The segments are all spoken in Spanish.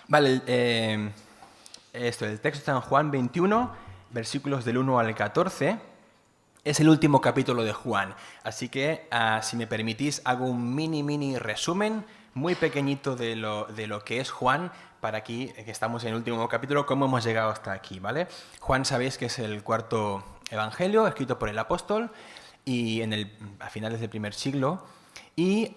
Vale, el texto está en Juan 21, versículos del 1 al 14. Es el último capítulo de Juan, así que, si me permitís, hago un mini resumen muy pequeñito de lo que es Juan, para aquí, que estamos en el último capítulo, cómo hemos llegado hasta aquí, ¿vale? Juan, sabéis que es el cuarto evangelio, escrito por el apóstol, y a finales del primer siglo. Y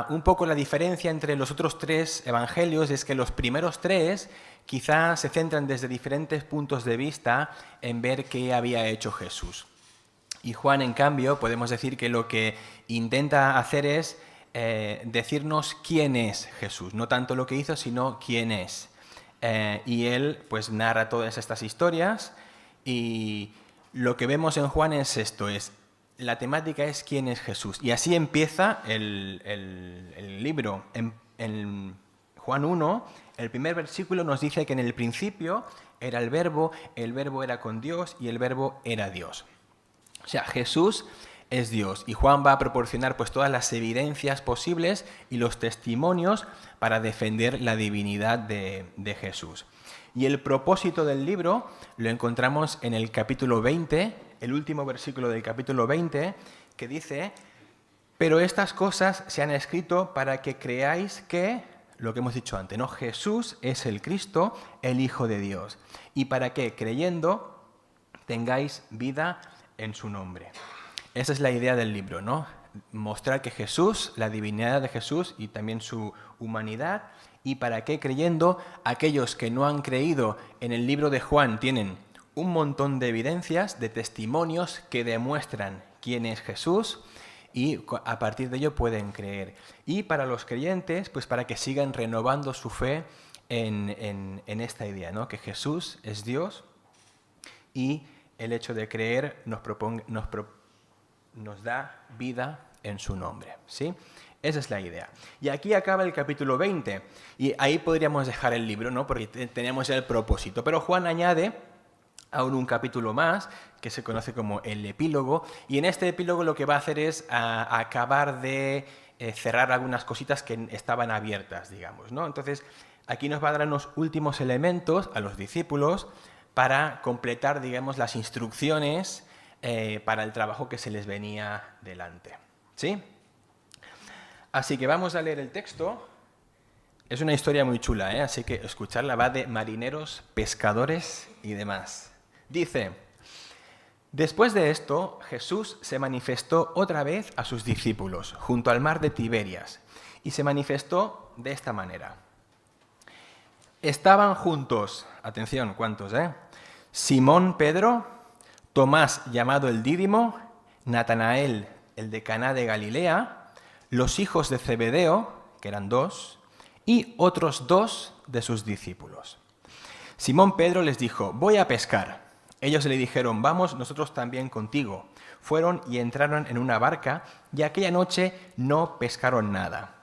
un poco la diferencia entre los otros tres evangelios es que los primeros tres quizás se centran desde diferentes puntos de vista en ver qué había hecho Jesús. Y Juan, en cambio, podemos decir que lo que intenta hacer es decirnos quién es Jesús, no tanto lo que hizo, sino quién es. Y él pues narra todas estas historias, y lo que vemos en Juan es esto, la temática es quién es Jesús. Y así empieza el libro. En Juan 1, el primer versículo nos dice que en el principio era el verbo era con Dios y el verbo era Dios. O sea, Jesús es Dios, y Juan va a proporcionar pues todas las evidencias posibles y los testimonios para defender la divinidad de Jesús. Y el propósito del libro lo encontramos en el capítulo 20, el último versículo del capítulo 20, que dice: pero estas cosas se han escrito para que creáis que, lo que hemos dicho antes, ¿no? Jesús es el Cristo, el Hijo de Dios, y para que, creyendo, tengáis vida en su nombre. Esa es la idea del libro, ¿no? Mostrar que Jesús, la divinidad de Jesús y también su humanidad, y para que, creyendo, aquellos que no han creído en el libro de Juan tienen un montón de evidencias, de testimonios que demuestran quién es Jesús, y a partir de ello pueden creer. Y para los creyentes, pues para que sigan renovando su fe en esta idea, ¿no? Que Jesús es Dios, y el hecho de creer nos da vida en su nombre, ¿sí? Esa es la idea. Y aquí acaba el capítulo 20, y ahí podríamos dejar el libro, ¿no? Porque tenemos ya el propósito. Pero Juan añade aún un capítulo más, que se conoce como el epílogo, y en este epílogo lo que va a hacer es acabar de cerrar algunas cositas que estaban abiertas, digamos, ¿no? Entonces, aquí nos va a dar unos últimos elementos a los discípulos para completar, digamos, las instrucciones para el trabajo que se les venía delante, ¿sí? Así que vamos a leer el texto. Es una historia muy chula, así que escucharla. Va de marineros, pescadores y demás. Dice: después de esto, Jesús se manifestó otra vez a sus discípulos junto al mar de Tiberias, y se manifestó de esta manera. Estaban juntos, atención, ¿cuántos, Simón Pedro, Tomás llamado el Dídimo, Natanael, el de Caná de Galilea, los hijos de Zebedeo, que eran 2, y otros 2 de sus discípulos. Simón Pedro les dijo: voy a pescar. Ellos le dijeron: vamos nosotros también contigo. Fueron y entraron en una barca, y aquella noche no pescaron nada.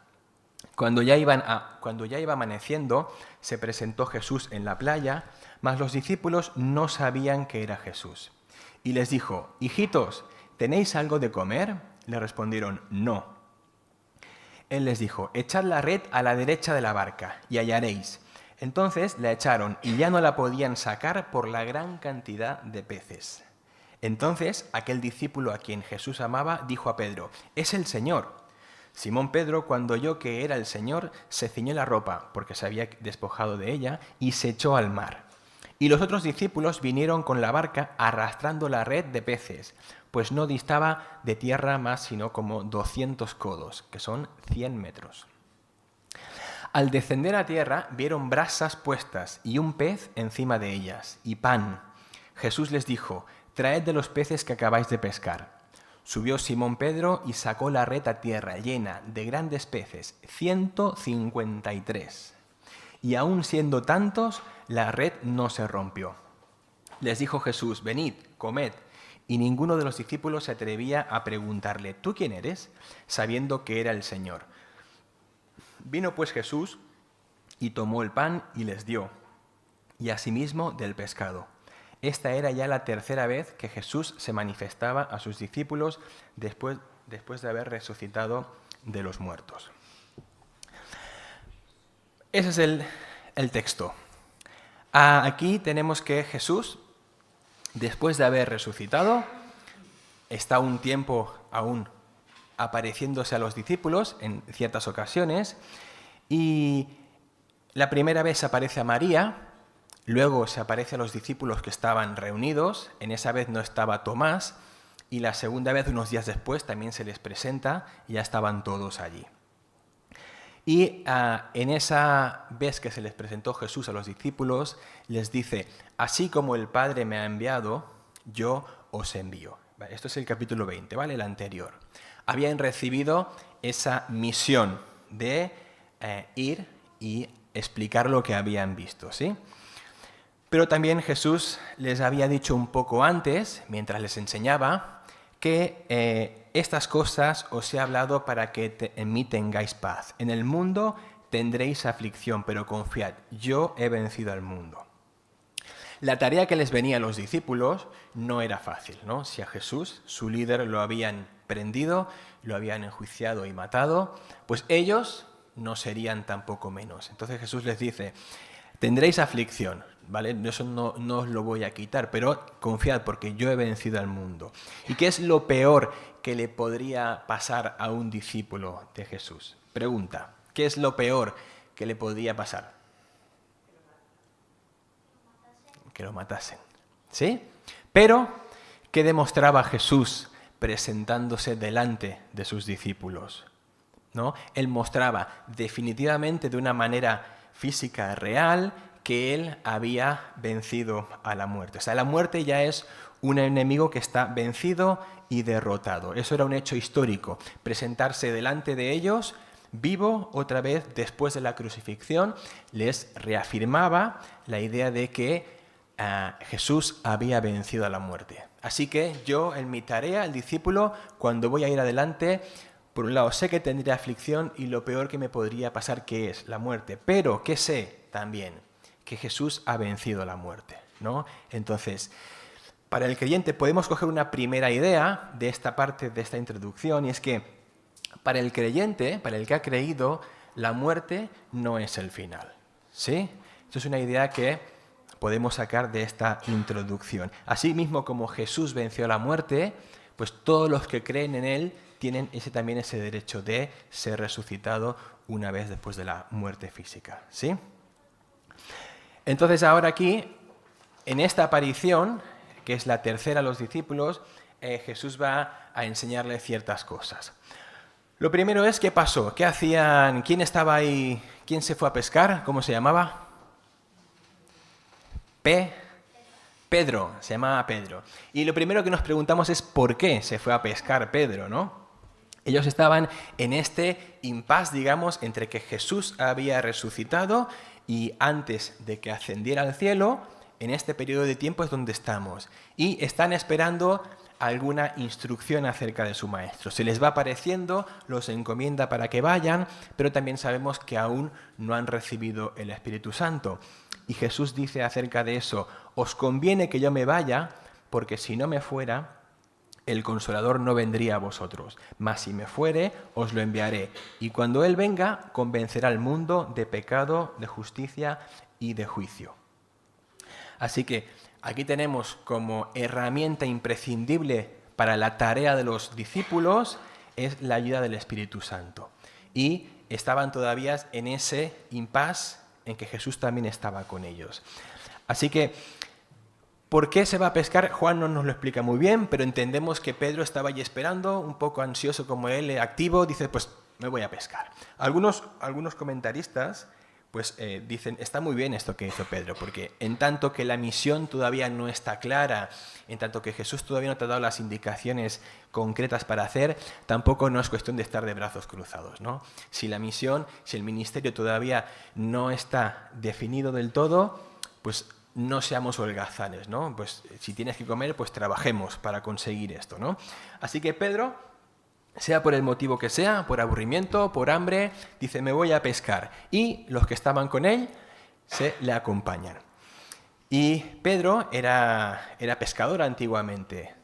Cuando ya iba amaneciendo, se presentó Jesús en la playa, mas los discípulos no sabían que era Jesús. Y les dijo: hijitos, ¿tenéis algo de comer? Le respondieron: no. Él les dijo: echad la red a la derecha de la barca, y hallaréis. Entonces la echaron, y ya no la podían sacar por la gran cantidad de peces. Entonces aquel discípulo a quien Jesús amaba dijo a Pedro: es el Señor. Simón Pedro, cuando oyó que era el Señor, se ciñó la ropa, porque se había despojado de ella, y se echó al mar. Y los otros discípulos vinieron con la barca arrastrando la red de peces, pues no distaba de tierra más sino como 200 codos, que son 100 metros. Al descender a tierra, vieron brasas puestas y un pez encima de ellas, y pan. Jesús les dijo: traed de los peces que acabáis de pescar. Subió Simón Pedro y sacó la red a tierra llena de grandes peces, 153. Y aun siendo tantos, la red no se rompió. Les dijo Jesús: venid, comed. Y ninguno de los discípulos se atrevía a preguntarle: ¿tú quién eres?, sabiendo que era el Señor. Vino pues Jesús y tomó el pan y les dio, y asimismo del pescado. Esta era ya la tercera vez que Jesús se manifestaba a sus discípulos después de haber resucitado de los muertos. Ese es el texto. Aquí tenemos que Jesús, después de haber resucitado, está un tiempo aún apareciéndose a los discípulos en ciertas ocasiones, y la primera vez aparece a María, luego se aparece a los discípulos que estaban reunidos, en esa vez no estaba Tomás, y la segunda vez, unos días después, también se les presenta y ya estaban todos allí. Y en esa vez que se les presentó Jesús a los discípulos, les dice, así como el Padre me ha enviado, yo os envío. Esto es el capítulo 20, ¿vale? El anterior. Habían recibido esa misión de ir y explicar lo que habían visto, ¿sí? Pero también Jesús les había dicho un poco antes, mientras les enseñaba, que estas cosas os he hablado para que en mí tengáis paz. En el mundo tendréis aflicción, pero confiad, yo he vencido al mundo. La tarea que les venía a los discípulos no era fácil, ¿no? Si a Jesús, su líder, lo habían prendido, lo habían enjuiciado y matado, pues ellos no serían tampoco menos. Entonces Jesús les dice, tendréis aflicción, ¿vale? Eso no os lo voy a quitar, pero confiad porque yo he vencido al mundo. ¿Y qué es lo peor que le podría pasar a un discípulo de Jesús? Pregunta, ¿qué es lo peor que le podría pasar? Que lo matasen, ¿sí? Pero, ¿qué demostraba Jesús presentándose delante de sus discípulos? ¿No? Él mostraba definitivamente de una manera física real que él había vencido a la muerte. O sea, la muerte ya es un enemigo que está vencido y derrotado. Eso era un hecho histórico. Presentarse delante de ellos vivo otra vez después de la crucifixión les reafirmaba la idea de que Jesús había vencido a la muerte. Así que yo, en mi tarea, el discípulo, cuando voy a ir adelante, por un lado sé que tendré aflicción y lo peor que me podría pasar, que es la muerte. Pero que sé también que Jesús ha vencido a la muerte, ¿no? Entonces, para el creyente podemos coger una primera idea de esta parte, de esta introducción, y es que para el creyente, para el que ha creído, la muerte no es el final, ¿sí? Esto es una idea que podemos sacar de esta introducción. Así mismo como Jesús venció la muerte, pues todos los que creen en Él tienen también ese derecho de ser resucitado una vez después de la muerte física, ¿sí? Entonces ahora aquí, en esta aparición, que es la tercera a los discípulos, Jesús va a enseñarles ciertas cosas. Lo primero es, ¿qué pasó? ¿Qué hacían? ¿Quién estaba ahí? ¿Quién se fue a pescar? ¿Cómo se llamaba? Pedro, se llamaba Pedro. Y lo primero que nos preguntamos es ¿por qué se fue a pescar Pedro, no? Ellos estaban en este impasse, digamos, entre que Jesús había resucitado y antes de que ascendiera al cielo, en este periodo de tiempo es donde estamos. Y están esperando alguna instrucción acerca de su maestro. Se les va apareciendo, los encomienda para que vayan, pero también sabemos que aún no han recibido el Espíritu Santo. Y Jesús dice acerca de eso, os conviene que yo me vaya, porque si no me fuera, el Consolador no vendría a vosotros. Mas si me fuere, os lo enviaré. Y cuando Él venga, convencerá al mundo de pecado, de justicia y de juicio. Así que aquí tenemos como herramienta imprescindible para la tarea de los discípulos es la ayuda del Espíritu Santo. Y estaban todavía en ese impasse en que Jesús también estaba con ellos. Así que, ¿por qué se va a pescar? Juan no nos lo explica muy bien, pero entendemos que Pedro estaba allí esperando, un poco ansioso como él, activo, dice, pues me voy a pescar. Algunos comentaristas pues dicen, está muy bien esto que hizo Pedro, porque en tanto que la misión todavía no está clara, en tanto que Jesús todavía no te ha dado las indicaciones concretas para hacer, tampoco no es cuestión de estar de brazos cruzados, ¿no? Si la misión, si el ministerio todavía no está definido del todo, pues no seamos holgazanes, ¿no? Pues si tienes que comer, pues trabajemos para conseguir esto, ¿no? Así que Pedro, sea por el motivo que sea, por aburrimiento, por hambre, dice, me voy a pescar. Y los que estaban con él se le acompañan. Y Pedro era pescador antiguamente.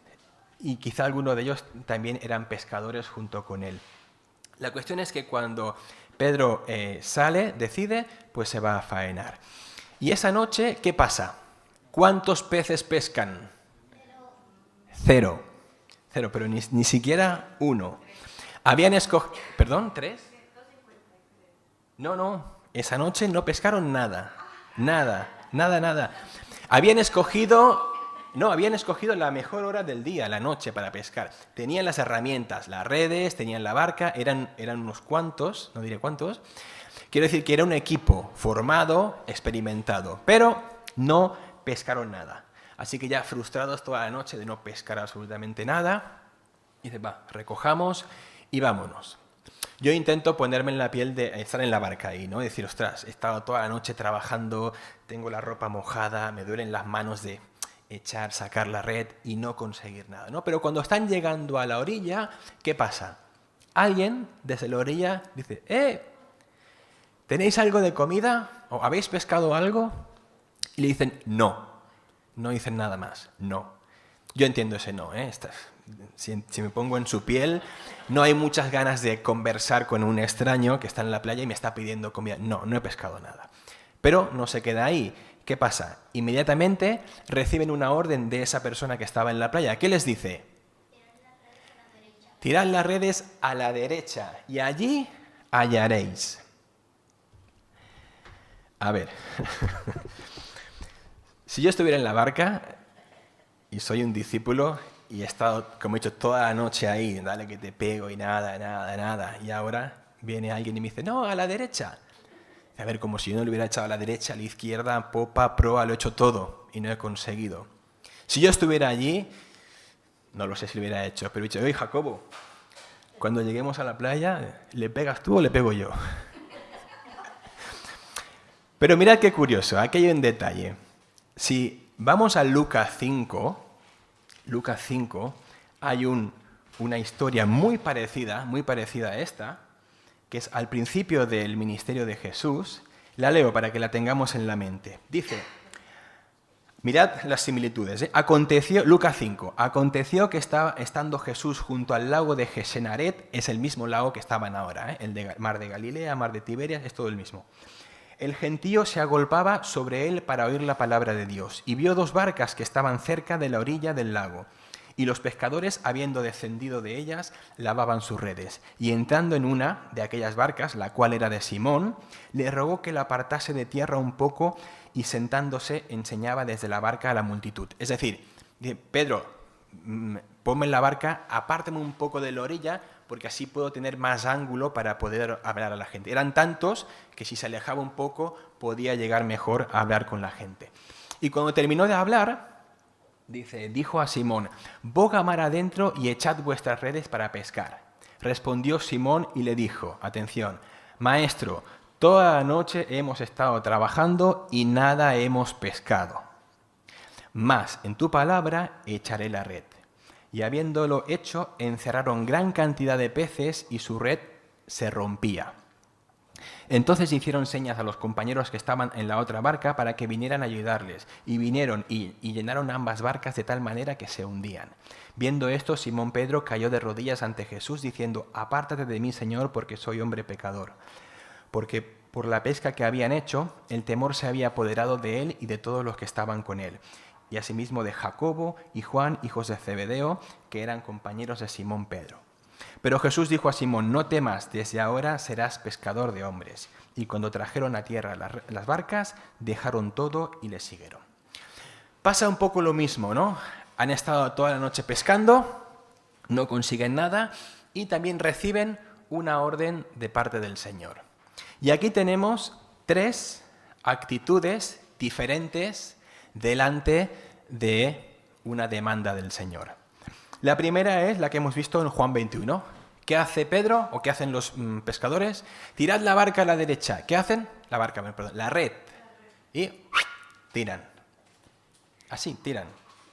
Y quizá algunos de ellos también eran pescadores junto con él. La cuestión es que cuando Pedro sale, decide, pues se va a faenar. Y esa noche, ¿qué pasa? ¿Cuántos peces pescan? Cero. Cero, pero ni siquiera uno. Habían escogido... ¿Perdón? ¿3? No. Esa noche no pescaron nada. Nada. Habían escogido la mejor hora del día, la noche, para pescar. Tenían las herramientas, las redes, tenían la barca, eran unos cuantos, no diré cuántos. Quiero decir que era un equipo formado, experimentado, pero no pescaron nada. Así que ya frustrados toda la noche de no pescar absolutamente nada, dice, recojamos y vámonos. Yo intento ponerme en la piel de estar en la barca ahí, ¿no? Decir, ostras, he estado toda la noche trabajando, tengo la ropa mojada, me duelen las manos de echar, sacar la red y no conseguir nada, ¿no? Pero cuando están llegando a la orilla, ¿qué pasa? Alguien desde la orilla dice, ¿tenéis algo de comida? ¿O habéis pescado algo? Y le dicen, no dicen nada más, no. Yo entiendo ese no, ¿eh? Si me pongo en su piel, no hay muchas ganas de conversar con un extraño que está en la playa y me está pidiendo comida. No he pescado nada. Pero no se queda ahí. ¿Qué pasa? Inmediatamente reciben una orden de esa persona que estaba en la playa. ¿Qué les dice? Tirad las redes a la derecha y allí hallaréis. A ver, si yo estuviera en la barca y soy un discípulo y he estado, como he dicho, toda la noche ahí, dale que te pego y nada, y ahora viene alguien y me dice, no, a la derecha. A ver, como si yo no le hubiera echado a la derecha, a la izquierda, popa, proa, lo he hecho todo y no he conseguido. Si yo estuviera allí, no lo sé si lo hubiera hecho, pero he dicho, oye, Jacobo, cuando lleguemos a la playa, ¿le pegas tú o le pego yo? Pero mirad qué curioso, aquí hay un detalle. Si vamos a Lucas 5, hay una historia muy parecida a esta, que es al principio del ministerio de Jesús. La leo para que la tengamos en la mente. Dice, mirad las similitudes. Aconteció, Lucas 5, aconteció que estando Jesús junto al lago de Genesaret, es el mismo lago que estaban ahora, el de Mar de Galilea, Mar de Tiberias, es todo el mismo. El gentío se agolpaba sobre él para oír la palabra de Dios, y vio 2 barcas que estaban cerca de la orilla del lago. Y los pescadores, habiendo descendido de ellas, lavaban sus redes. Y entrando en una de aquellas barcas, la cual era de Simón, le rogó que la apartase de tierra un poco, y sentándose enseñaba desde la barca a la multitud. Es decir, Pedro, ponme en la barca, apártame un poco de la orilla, porque así puedo tener más ángulo para poder hablar a la gente. Eran tantos que si se alejaba un poco podía llegar mejor a hablar con la gente. Y cuando terminó de hablar, dijo a Simón, boga mar adentro y echad vuestras redes para pescar. Respondió Simón y le dijo, atención, maestro, toda la noche hemos estado trabajando y nada hemos pescado. Mas en tu palabra echaré la red. Y habiéndolo hecho, encerraron gran cantidad de peces y su red se rompía. Entonces hicieron señas a los compañeros que estaban en la otra barca para que vinieran a ayudarles. Y vinieron y llenaron ambas barcas de tal manera que se hundían. Viendo esto, Simón Pedro cayó de rodillas ante Jesús diciendo, apártate de mí, Señor, porque soy hombre pecador. Porque por la pesca que habían hecho, el temor se había apoderado de él y de todos los que estaban con él. Y asimismo de Jacobo y Juan, hijos de Zebedeo, que eran compañeros de Simón Pedro. Pero Jesús dijo a Simón, no temas, desde ahora serás pescador de hombres. Y cuando trajeron a tierra las barcas, dejaron todo y le siguieron. Pasa un poco lo mismo, ¿no? Han estado toda la noche pescando, no consiguen nada y también reciben una orden de parte del Señor. Y aquí tenemos 3 actitudes diferentes delante de una demanda del Señor. La primera es la que hemos visto en Juan 21. ¿Qué hace Pedro o qué hacen los pescadores? Tirad la barca a la derecha. ¿Qué hacen? La red. Y tiran. Así, tiran.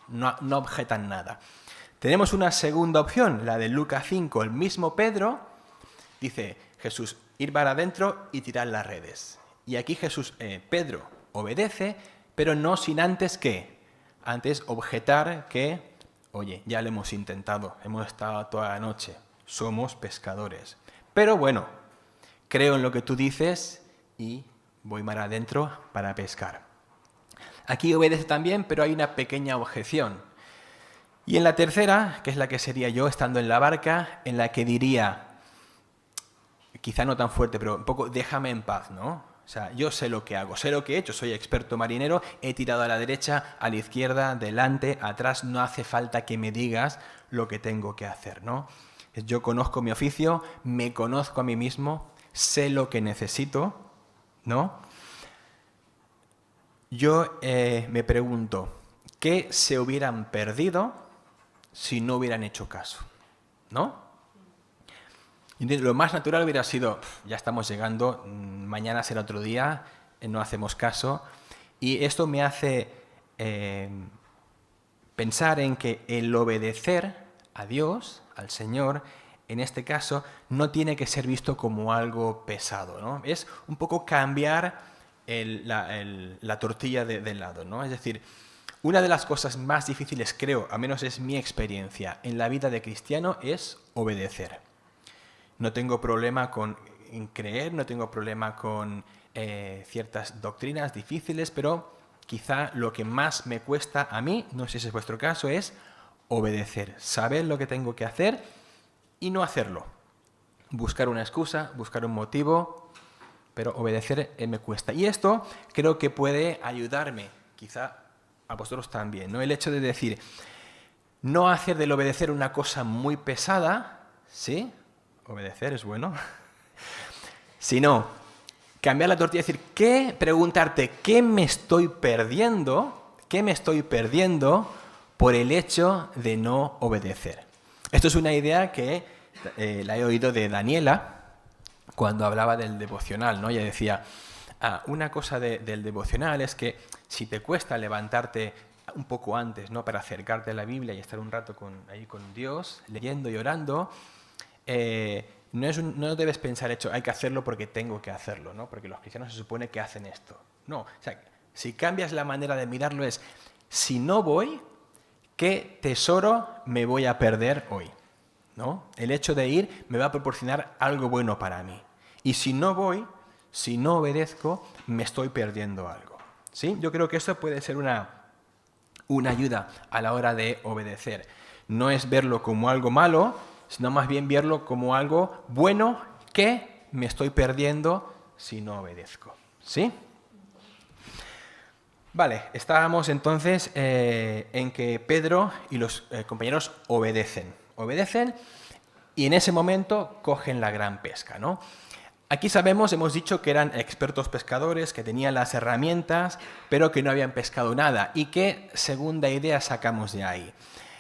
No objetan nada. Tenemos una segunda opción, la de Lucas 5. El mismo Pedro dice, Jesús, ir para adentro y tirad las redes. Y aquí Pedro obedece, pero no sin antes antes objetar que, oye, ya lo hemos intentado, hemos estado toda la noche, somos pescadores. Pero bueno, creo en lo que tú dices y voy mar adentro para pescar. Aquí obedece también, pero hay una pequeña objeción. Y en la tercera, que es la que sería yo estando en la barca, en la que diría, quizá no tan fuerte, pero un poco, déjame en paz, ¿no? O sea, yo sé lo que hago, sé lo que he hecho, soy experto marinero, he tirado a la derecha, a la izquierda, delante, atrás, no hace falta que me digas lo que tengo que hacer, ¿no? Yo conozco mi oficio, me conozco a mí mismo, sé lo que necesito, ¿no? Yo me pregunto, ¿qué se hubieran perdido si no hubieran hecho caso? ¿No? Lo más natural hubiera sido, ya estamos llegando, mañana será otro día, no hacemos caso. Y esto me hace pensar en que el obedecer a Dios, al Señor, en este caso, no tiene que ser visto como algo pesado, ¿no? Es un poco cambiar la tortilla del lado, ¿no? Es decir, una de las cosas más difíciles, creo, al menos es mi experiencia, en la vida de cristiano es obedecer. No tengo problema en creer, no tengo problema con ciertas doctrinas difíciles, pero quizá lo que más me cuesta a mí, no sé si es vuestro caso, es obedecer, saber lo que tengo que hacer y no hacerlo. Buscar una excusa, buscar un motivo, pero obedecer me cuesta. Y esto creo que puede ayudarme, quizá a vosotros también, ¿no? El hecho de decir, no hacer del obedecer una cosa muy pesada, ¿sí? Obedecer es bueno. Sino, cambiar la tortilla y decir, preguntarte, ¿qué me estoy perdiendo? ¿Qué me estoy perdiendo por el hecho de no obedecer? Esto es una idea que la he oído de Daniela cuando hablaba del devocional, ¿no? Ella decía, una cosa del devocional es que si te cuesta levantarte un poco antes, ¿no? Para acercarte a la Biblia y estar un rato ahí con Dios, leyendo y orando, no debes pensar, hay que hacerlo porque tengo que hacerlo, ¿no? Porque los cristianos se supone que hacen esto. No, o sea, si cambias la manera de mirarlo es, si no voy, ¿qué tesoro me voy a perder hoy? ¿No? El hecho de ir me va a proporcionar algo bueno para mí. Y si no voy, si no obedezco, me estoy perdiendo algo. ¿Sí? Yo creo que esto puede ser una ayuda a la hora de obedecer. No es verlo como algo malo, sino más bien verlo como algo bueno que me estoy perdiendo si no obedezco. ¿Sí? Vale, estábamos entonces en que Pedro y los compañeros obedecen y en ese momento cogen la gran pesca, ¿no? Aquí hemos dicho que eran expertos pescadores, que tenían las herramientas, pero que no habían pescado nada. ¿Y qué segunda idea sacamos de ahí?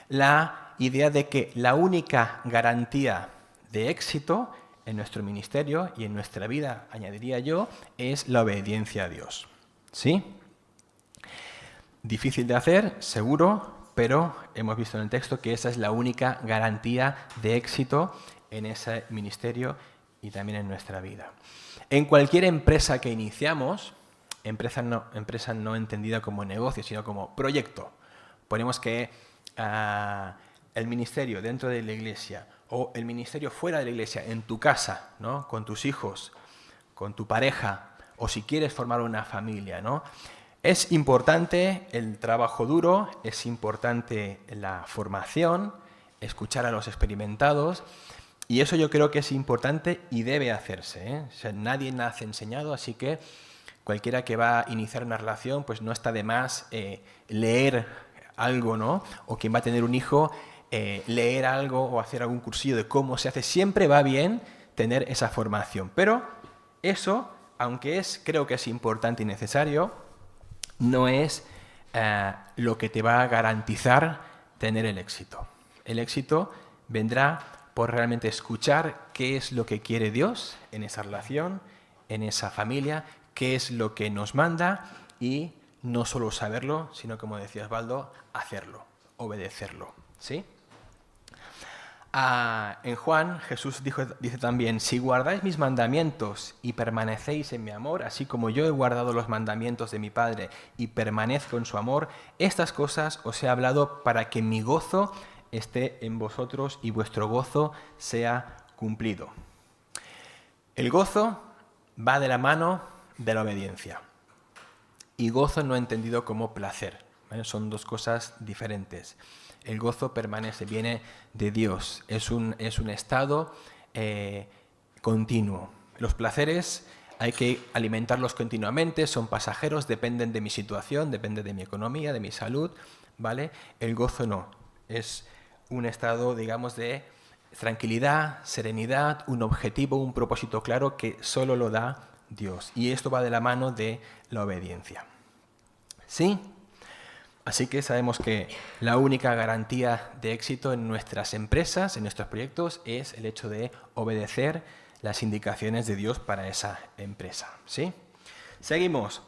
La idea de que la única garantía de éxito en nuestro ministerio y en nuestra vida, añadiría yo, es la obediencia a Dios. ¿Sí? Difícil de hacer, seguro, pero hemos visto en el texto que esa es la única garantía de éxito en ese ministerio y también en nuestra vida. En cualquier empresa que iniciamos, empresa no entendida como negocio, sino como proyecto, ponemos que el ministerio dentro de la iglesia o el ministerio fuera de la iglesia, en tu casa, ¿no? Con tus hijos, con tu pareja, o si quieres formar una familia, ¿no? Es importante el trabajo duro, es importante la formación, escuchar a los experimentados, y eso yo creo que es importante y debe hacerse, ¿eh? O sea, nadie nace enseñado, así que cualquiera que va a iniciar una relación, pues no está de más leer algo, ¿no? O quien va a tener un hijo, leer algo o hacer algún cursillo de cómo se hace. Siempre va bien tener esa formación, pero eso, aunque creo que es importante y necesario, no es lo que te va a garantizar tener el éxito. El éxito vendrá por realmente escuchar qué es lo que quiere Dios en esa relación, en esa familia, qué es lo que nos manda y no solo saberlo, sino, como decía Osvaldo, hacerlo, obedecerlo. ¿Sí? En Juan, Jesús dice también, si guardáis mis mandamientos y permanecéis en mi amor, así como yo he guardado los mandamientos de mi Padre y permanezco en su amor, estas cosas os he hablado para que mi gozo esté en vosotros y vuestro gozo sea cumplido. El gozo va de la mano de la obediencia. Y gozo no entendido como placer, ¿vale? Son dos cosas diferentes. El gozo permanece, viene de Dios, es un estado continuo. Los placeres hay que alimentarlos continuamente, son pasajeros, dependen de mi situación, depende de mi economía, de mi salud, ¿vale? El gozo no, es un estado, digamos, de tranquilidad, serenidad, un objetivo, un propósito claro que solo lo da Dios. Y esto va de la mano de la obediencia. ¿Sí? Así que sabemos que la única garantía de éxito en nuestras empresas, en nuestros proyectos, es el hecho de obedecer las indicaciones de Dios para esa empresa. ¿Sí? Seguimos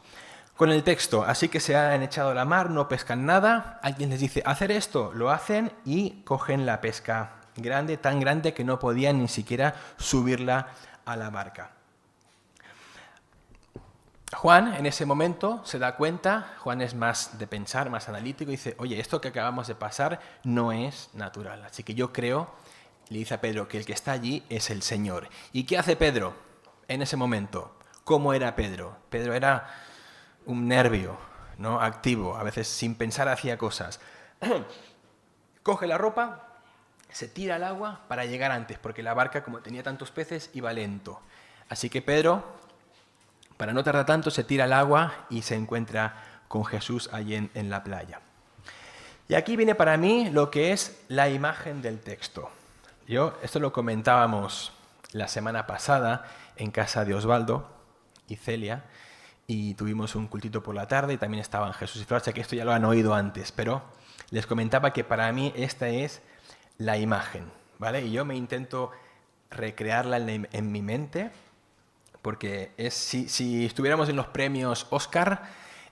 con el texto. Así que se han echado a la mar, no pescan nada. Alguien les dice, hacer esto, lo hacen y cogen la pesca grande, tan grande que no podían ni siquiera subirla a la barca. Juan en ese momento se da cuenta, Juan es más de pensar, más analítico, y dice, oye, esto que acabamos de pasar no es natural. Así que yo creo, le dice a Pedro, que el que está allí es el Señor. ¿Y qué hace Pedro en ese momento? ¿Cómo era Pedro? Pedro era un nervio, ¿no? Activo, a veces sin pensar hacía cosas. Coge la ropa, se tira al agua para llegar antes, porque la barca, como tenía tantos peces, iba lento. Así que Pedro, para no tardar tanto, se tira al agua y se encuentra con Jesús allí en la playa. Y aquí viene para mí lo que es la imagen del texto. Esto lo comentábamos la semana pasada en casa de Osvaldo y Celia, y tuvimos un cultito por la tarde y también estaban Jesús y Flor, o sea que esto ya lo han oído antes, pero les comentaba que para mí esta es la imagen, ¿vale? Y yo me intento recrearla en mi mente, porque si estuviéramos en los premios Oscar,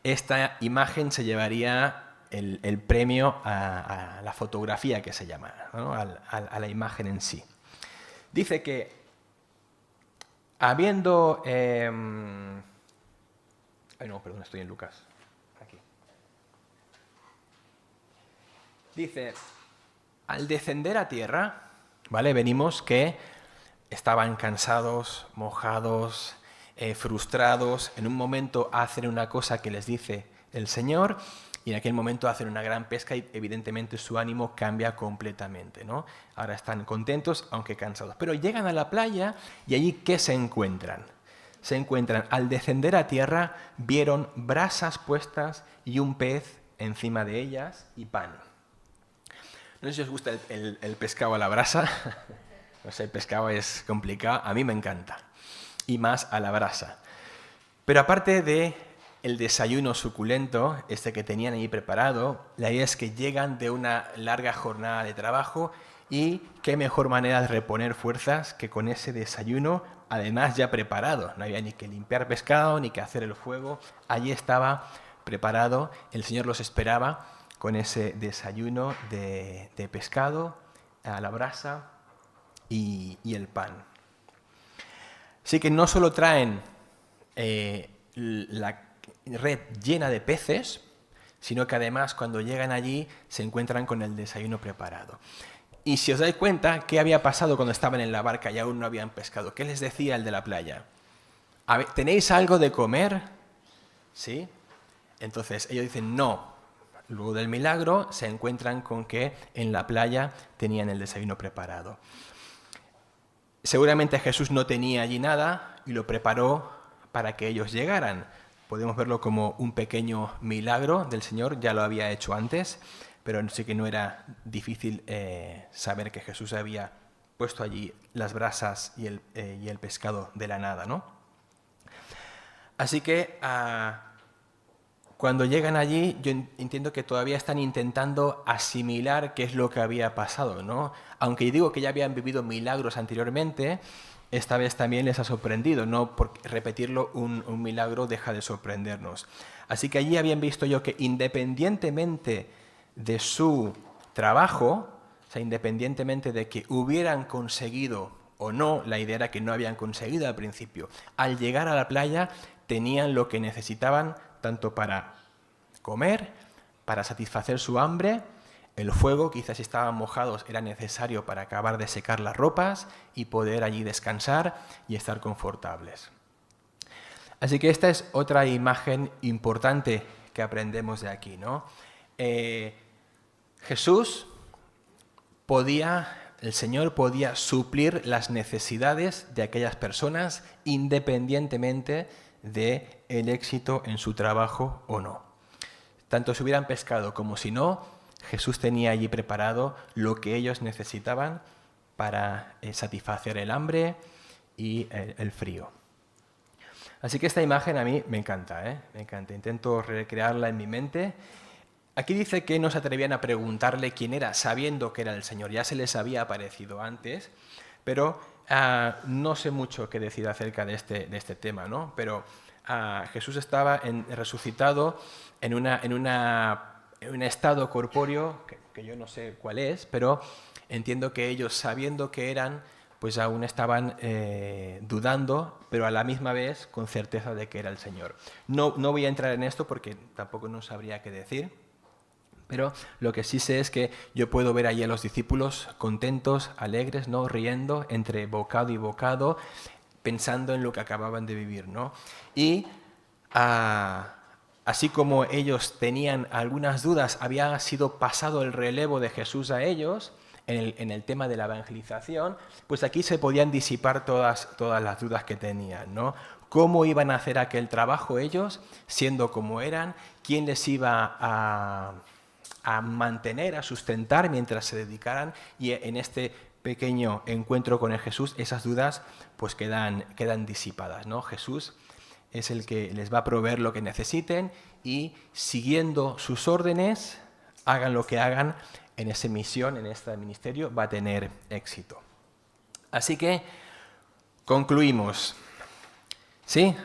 esta imagen se llevaría el premio a la fotografía, que se llama, ¿no? a la imagen en sí. Dice que habiendo... estoy en Lucas. Aquí. Dice, al descender a tierra, ¿vale? Venimos que estaban cansados, mojados, frustrados. En un momento hacen una cosa que les dice el Señor y en aquel momento hacen una gran pesca y evidentemente su ánimo cambia completamente, ¿no? Ahora están contentos, aunque cansados. Pero llegan a la playa y allí, ¿qué se encuentran? Se encuentran, al descender a tierra, vieron brasas puestas y un pez encima de ellas y pan. No sé si os gusta el pescado a la brasa. No sé, el pescado es complicado, a mí me encanta. Y más a la brasa. Pero aparte de el desayuno suculento, este que tenían ahí preparado, la idea es que llegan de una larga jornada de trabajo y qué mejor manera de reponer fuerzas que con ese desayuno, además ya preparado. No había ni que limpiar pescado, ni que hacer el fuego. Allí estaba preparado, el Señor los esperaba con ese desayuno de pescado a la brasa y el pan. Así que no solo traen la red llena de peces, sino que además cuando llegan allí se encuentran con el desayuno preparado. Y si os dais cuenta, ¿qué había pasado cuando estaban en la barca y aún no habían pescado? ¿Qué les decía el de la playa? ¿Tenéis algo de comer? ¿Sí? Entonces ellos dicen no. Luego del milagro se encuentran con que en la playa tenían el desayuno preparado. Seguramente Jesús no tenía allí nada y lo preparó para que ellos llegaran. Podemos verlo como un pequeño milagro del Señor, ya lo había hecho antes, pero sí que no era difícil saber que Jesús había puesto allí las brasas y el pescado de la nada, ¿no? Así que cuando llegan allí, yo entiendo que todavía están intentando asimilar qué es lo que había pasado, ¿no? Aunque digo que ya habían vivido milagros anteriormente, esta vez también les ha sorprendido, no por repetirlo un milagro deja de sorprendernos. Así que allí habían visto yo que independientemente de su trabajo, o sea, independientemente de que hubieran conseguido o no, la idea era que no habían conseguido al principio, al llegar a la playa tenían lo que necesitaban tanto para comer, para satisfacer su hambre El fuego, quizás si estaban mojados, era necesario para acabar de secar las ropas y poder allí descansar y estar confortables. Así que esta es otra imagen importante que aprendemos de aquí, ¿no? Jesús el Señor podía suplir las necesidades de aquellas personas independientemente del éxito en su trabajo o no. Tanto si hubieran pescado como si no, Jesús tenía allí preparado lo que ellos necesitaban para satisfacer el hambre y el frío. Así que esta imagen a mí me encanta, ¿eh? Me encanta. Intento recrearla en mi mente. Aquí dice que no se atrevían a preguntarle quién era, sabiendo que era el Señor. Ya se les había aparecido antes, pero no sé mucho qué decir acerca de este tema, ¿no? Pero Jesús estaba resucitado en un estado corpóreo, que yo no sé cuál es, pero entiendo que ellos, sabiendo que eran, pues aún estaban dudando, pero a la misma vez con certeza de que era el Señor. No voy a entrar en esto porque tampoco no sabría qué decir, pero lo que sí sé es que yo puedo ver allí a los discípulos contentos, alegres, ¿no? Riendo entre bocado y bocado, pensando en lo que acababan de vivir, ¿no? Y así como ellos tenían algunas dudas, había sido pasado el relevo de Jesús a ellos en el tema de la evangelización, pues aquí se podían disipar todas las dudas que tenían, ¿no? ¿Cómo iban a hacer aquel trabajo ellos, siendo como eran? ¿Quién les iba a mantener, a sustentar mientras se dedicaran? Y en este pequeño encuentro con el Jesús, esas dudas pues quedan disipadas, ¿no? Jesús es el que les va a proveer lo que necesiten y siguiendo sus órdenes, hagan lo que hagan, en esa misión, en este ministerio, va a tener éxito. Así que concluimos. ¿Sí?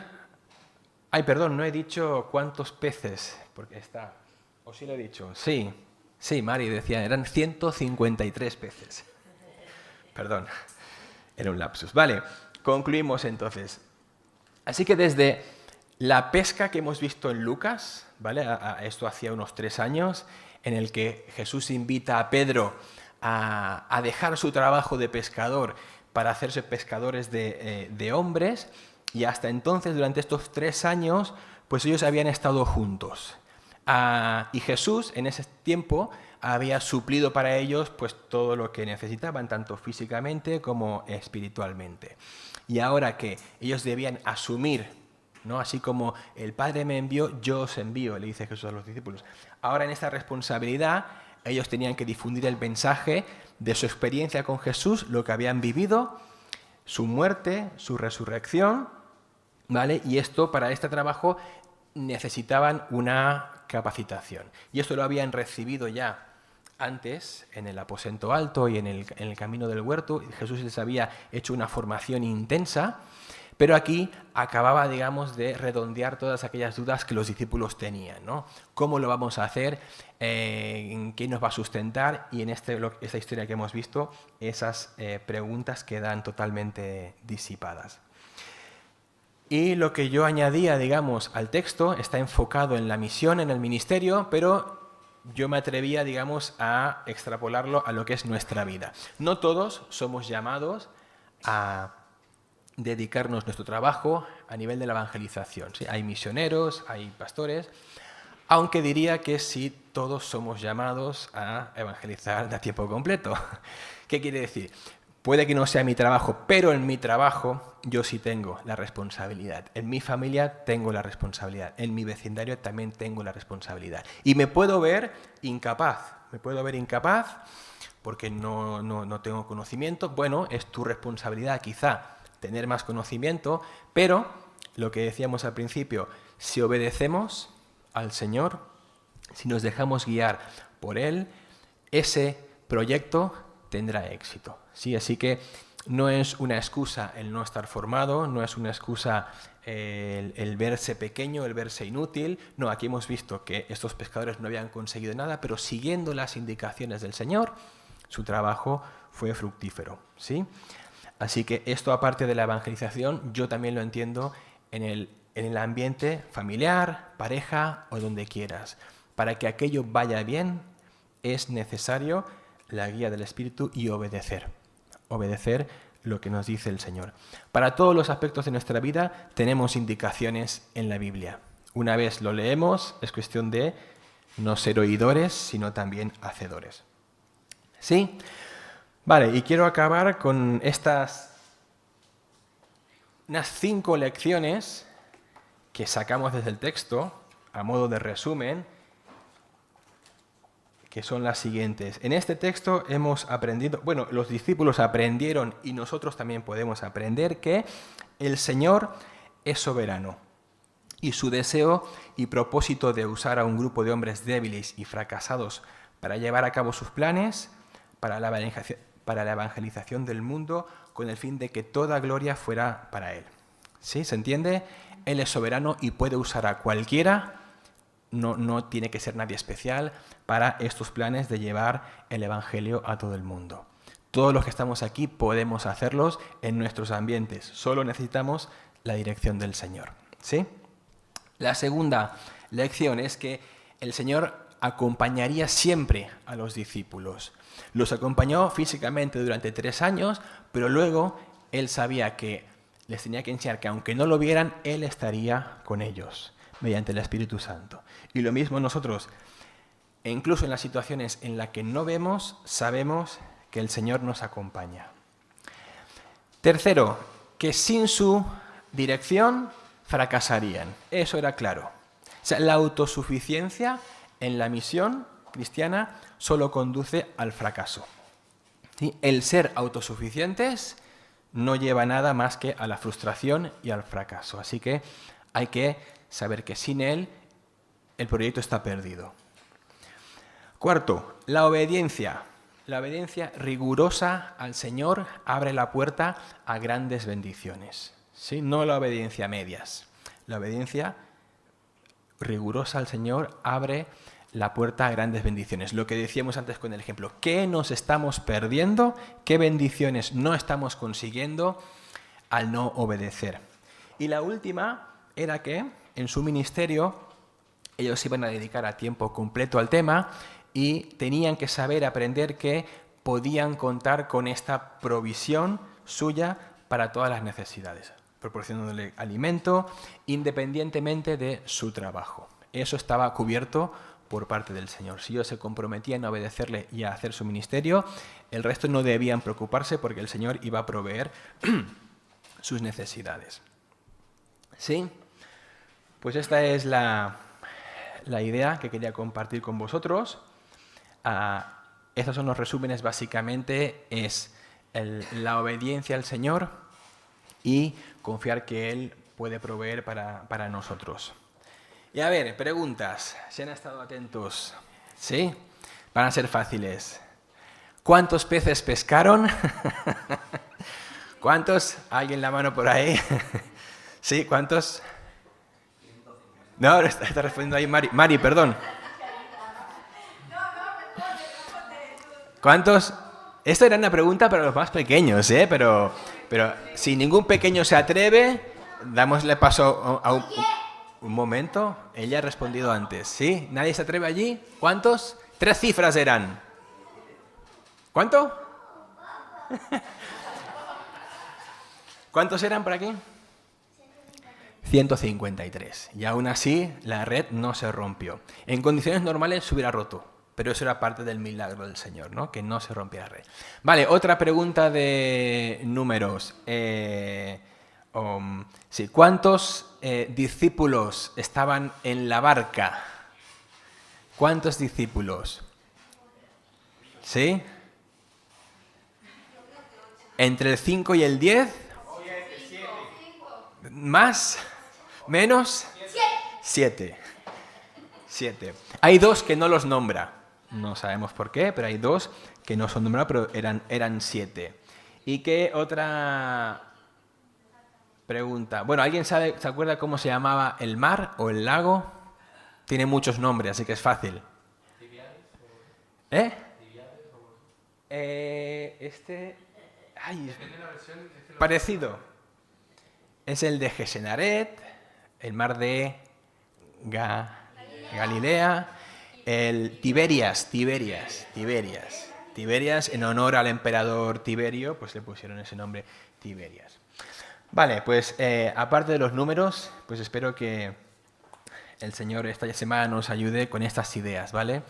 Ay, perdón, no he dicho cuántos peces, porque está... ¿O sí lo he dicho? Sí, Mari decía, eran 153 peces. Perdón, era un lapsus. Vale, concluimos entonces. Así que desde la pesca que hemos visto en Lucas, ¿vale? Esto hacía unos 3 años, en el que Jesús invita a Pedro a dejar su trabajo de pescador para hacerse pescadores de hombres, y hasta entonces, durante estos 3 años, pues ellos habían estado juntos. Y Jesús, en ese tiempo, había suplido para ellos pues todo lo que necesitaban, tanto físicamente como espiritualmente. Y ahora que ellos debían asumir, ¿no? Así como el Padre me envió, yo os envío, le dice Jesús a los discípulos. Ahora en esta responsabilidad ellos tenían que difundir el mensaje de su experiencia con Jesús, lo que habían vivido, su muerte, su resurrección, ¿vale? Y para este trabajo necesitaban una capacitación. Y esto lo habían recibido ya antes en el aposento alto y en el camino del huerto. Jesús les había hecho una formación intensa, pero aquí acababa, digamos, de redondear todas aquellas dudas que los discípulos tenían, ¿no? ¿Cómo lo vamos a hacer? ¿Quién nos va a sustentar? Y en esta historia que hemos visto, esas preguntas quedan totalmente disipadas. Y lo que yo añadía, digamos, al texto está enfocado en la misión, en el ministerio, pero yo me atrevía, digamos, a extrapolarlo a lo que es nuestra vida. No todos somos llamados a dedicarnos nuestro trabajo a nivel de la evangelización, ¿sí? Hay misioneros, hay pastores, aunque diría que sí todos somos llamados a evangelizar de a tiempo completo. ¿Qué quiere decir? Puede que no sea mi trabajo, pero en mi trabajo yo sí tengo la responsabilidad. En mi familia tengo la responsabilidad. En mi vecindario también tengo la responsabilidad. Y me puedo ver incapaz. Porque no tengo conocimiento. Bueno, es tu responsabilidad quizá tener más conocimiento, pero lo que decíamos al principio, si obedecemos al Señor, si nos dejamos guiar por Él, ese proyecto tendrá éxito. ¿Sí? Así que no es una excusa el no estar formado, no es una excusa el verse pequeño, el verse inútil. No, aquí hemos visto que estos pescadores no habían conseguido nada, pero siguiendo las indicaciones del Señor, su trabajo fue fructífero. ¿Sí? Así que esto, aparte de la evangelización, yo también lo entiendo en el ambiente familiar, pareja o donde quieras. Para que aquello vaya bien, es necesario la guía del Espíritu y obedecer. Obedecer lo que nos dice el Señor. Para todos los aspectos de nuestra vida tenemos indicaciones en la Biblia. Una vez lo leemos, es cuestión de no ser oidores, sino también hacedores. ¿Sí? Vale, y quiero acabar con unas 5 lecciones que sacamos desde el texto, a modo de resumen, que son las siguientes. En este texto hemos aprendido, bueno, los discípulos aprendieron y nosotros también podemos aprender que el Señor es soberano y su deseo y propósito de usar a un grupo de hombres débiles y fracasados para llevar a cabo sus planes, para la evangelización del mundo, con el fin de que toda gloria fuera para Él. ¿Sí? ¿Se entiende? Él es soberano y puede usar a cualquiera. No tiene que ser nadie especial para estos planes de llevar el Evangelio a todo el mundo. Todos los que estamos aquí podemos hacerlos en nuestros ambientes. Solo necesitamos la dirección del Señor. ¿Sí? La segunda lección es que el Señor acompañaría siempre a los discípulos. Los acompañó físicamente durante 3 años, pero luego Él sabía que les tenía que enseñar que aunque no lo vieran, Él estaría con ellos mediante el Espíritu Santo. Y lo mismo nosotros, e incluso en las situaciones en las que no vemos, sabemos que el Señor nos acompaña. Tercero, que sin su dirección fracasarían. Eso era claro. O sea, la autosuficiencia en la misión cristiana solo conduce al fracaso. ¿Sí? El ser autosuficientes no lleva nada más que a la frustración y al fracaso. Así que hay que saber que sin Él el proyecto está perdido. Cuarto, la obediencia. La obediencia rigurosa al Señor abre la puerta a grandes bendiciones. ¿Sí? No la obediencia a medias. La obediencia rigurosa al Señor abre la puerta a grandes bendiciones. Lo que decíamos antes con el ejemplo. ¿Qué nos estamos perdiendo? ¿Qué bendiciones no estamos consiguiendo al no obedecer? Y la última era que en su ministerio ellos se iban a dedicar a tiempo completo al tema y tenían que saber aprender que podían contar con esta provisión suya para todas las necesidades, proporcionándole alimento independientemente de su trabajo. Eso estaba cubierto por parte del Señor. Si ellos se comprometían a obedecerle y a hacer su ministerio, el resto no debían preocuparse porque el Señor iba a proveer sus necesidades. ¿Sí? Pues esta es la idea que quería compartir con vosotros. Estos son los resúmenes, básicamente, es la obediencia al Señor y confiar que Él puede proveer para nosotros. Y a ver, preguntas. ¿Se han estado atentos? ¿Sí? Van a ser fáciles. ¿Cuántos peces pescaron? ¿Cuántos? ¿Alguien la mano por ahí? ¿Sí? ¿Cuántos? No, está respondiendo ahí Mari. Mari, perdón. ¿Cuántos? Esto era una pregunta para los más pequeños, ¿eh? Pero si ningún pequeño se atreve, dámosle paso a un momento. Ella ha respondido antes, ¿sí? ¿Nadie se atreve allí? ¿Cuántos? 3 cifras eran. ¿Cuánto? ¿Cuántos eran por aquí? 153. Y aún así, la red no se rompió. En condiciones normales se hubiera roto. Pero eso era parte del milagro del Señor, ¿no? Que no se rompiera la red. Vale, otra pregunta de números. Sí, ¿cuántos discípulos estaban en la barca? ¿Cuántos discípulos? ¿Sí? ¿Entre el 5 y el 10? ¿Más? ¿Menos? 7. Hay 2 que no los nombra. No sabemos por qué, pero hay 2 que no son nombrados, pero eran 7. ¿Y qué otra pregunta? Bueno, ¿alguien se acuerda cómo se llamaba el mar o el lago? Tiene muchos nombres, así que es fácil. ¿Eh? Parecido. Es el de Gesenaret, el mar de Galilea. el Tiberias, en honor al emperador Tiberio, pues le pusieron ese nombre Tiberias. Vale, pues aparte de los números, pues espero que el Señor esta semana nos ayude con estas ideas, ¿vale?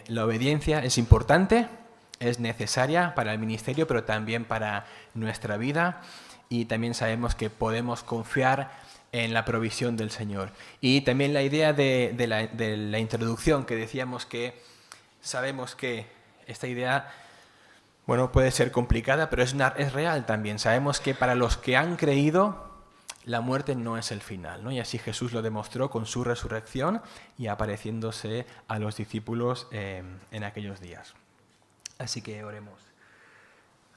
La obediencia es importante, es necesaria para el ministerio, pero también para nuestra vida, y también sabemos que podemos confiar en la provisión del Señor. Y también la idea de la introducción, que decíamos que sabemos que esta idea, bueno, puede ser complicada, pero es real también. Sabemos que para los que han creído, la muerte no es el final, ¿no? Y así Jesús lo demostró con su resurrección y apareciéndose a los discípulos en aquellos días. Así que oremos.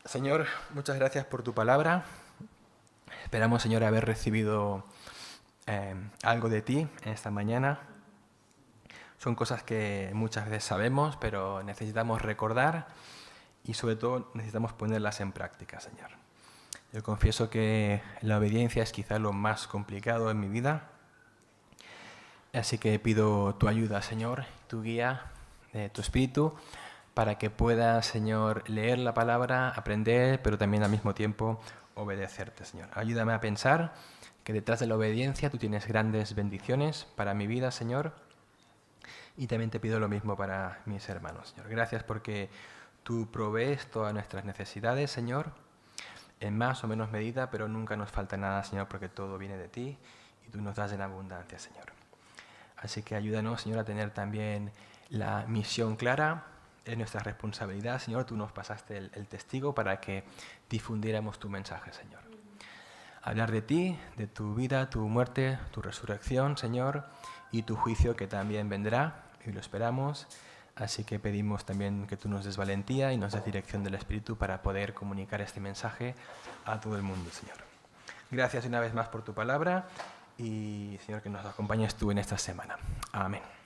Señor, muchas gracias por tu palabra. Esperamos, Señor, haber recibido algo de ti en esta mañana. Son cosas que muchas veces sabemos, pero necesitamos recordar y sobre todo necesitamos ponerlas en práctica, Señor. Yo confieso que la obediencia es quizá lo más complicado en mi vida, así que pido tu ayuda, Señor, tu guía, tu espíritu, para que pueda, Señor, leer la palabra, aprender, pero también al mismo tiempo obedecerte, Señor. Ayúdame a pensar que detrás de la obediencia tú tienes grandes bendiciones para mi vida, Señor, y también te pido lo mismo para mis hermanos, Señor. Gracias porque tú provees todas nuestras necesidades, Señor, en más o menos medida, pero nunca nos falta nada, Señor, porque todo viene de ti y tú nos das en abundancia, Señor. Así que ayúdanos, Señor, a tener también la misión clara, es nuestra responsabilidad, Señor. Tú nos pasaste el testigo para que difundiéramos tu mensaje, Señor. Hablar de ti, de tu vida, tu muerte, tu resurrección, Señor, y tu juicio que también vendrá, y lo esperamos. Así que pedimos también que tú nos des valentía y nos des dirección del Espíritu para poder comunicar este mensaje a todo el mundo, Señor. Gracias una vez más por tu palabra y, Señor, que nos acompañes tú en esta semana. Amén.